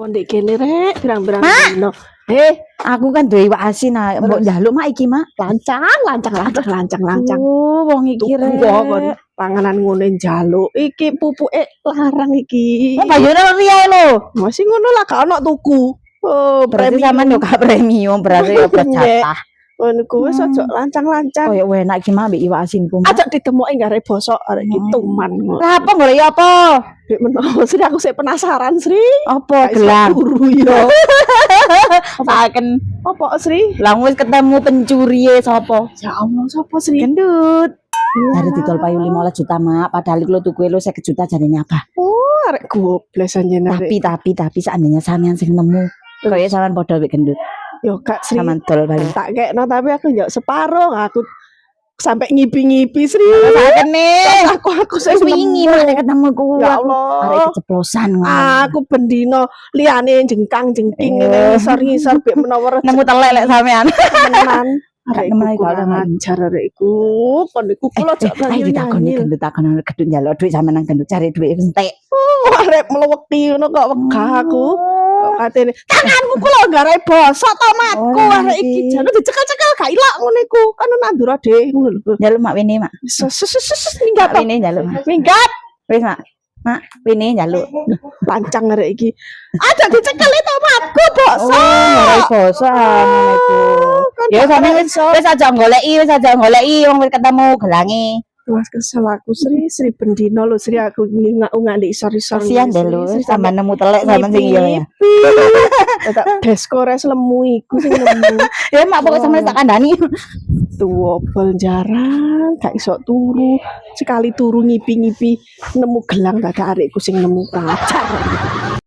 Ndek kene rek, pirang-pirang Mak! dino. Aku kan duwe iwak asin ah, mbok njaluk mak iki mak. Lancang. Wong iki Tuku rek. kok kon panganan ngono njaluk. Iki pupuke larang iki. Oh, bayune riyae lho. Masih ngono lah gak ono tuku. Oh, Berarti premium. sampean yo gak premium, berarti yo berjatah. Ngono ku wis aja lancang-lancang. Koyo enak iki mak mbek iwak asinku. Aja ditemoki gare bosok arek iki tuman. Lah apa golek apa? Dek menawa Sri aku sik penasaran Sri. Apa Gak iso gelang? turu ya. Saken. Apa Sri? Lah wis ketemu pencuriye sapa? Ya Allah, sapa Sri? Gendut. Dari didol payu 15 juta mak, padahal iku lho tuku lho 50 juta jarine apa? Oh, arek gobles anjen arek. Tapi seandainya sampean sing nemu, koyo sampean padha wek gendut. Yo Kak Sri. Sampean dol bali. Tak kekno tapi aku njok separuh aku sampai ngipi-ngipi Sri. Sakene. Aku sing Wingi nemu. mak nek ketemu ku. Ya Allah. Arek keceplosan ngono. Aku bendino liyane jengkang-jengking Eh. ngene ngisor-ngisor bek menawa Nemu telek lek sampean. tenan. Gak Arek nemen iku iku, gak nemen. ajar arek iku. Kon iku kula jak Ayo ditakoni gendut gendut njaluk dhuwit sampean nang gendut cari dhuwit entek. Arek meleweti ngono kok wegah aku. Kok katene tanganmu kula gare bosok tomatku Oh, arek iki iki. jane dicekel-cekel gak ilak ngono iku. Kan nandur ade ngono lho. Njaluk mak wene mak. Minggat Mak wene njaluk mak. Minggat Wis mak. Mak wene njaluk. lancang arek iki. Aja dicekel tomatku bosok. Ngarai basa ngono iku. Ya sampean wis aja goleki wong wis ketemu gelange. Mas kesel aku Sri bendino lho Sri aku ngak ndek isor-isor. Kasihan deh lu, sampean nemu telek sampean sing iya ya. Tak deskores lemu iku sing nemu. Ya mak pokok sampean tak kandhani. Tuwa bol jarang gak iso turu. Sekali turu ngipi-ngipi nemu gelang gak ada arekku sing nemu kurang ajar.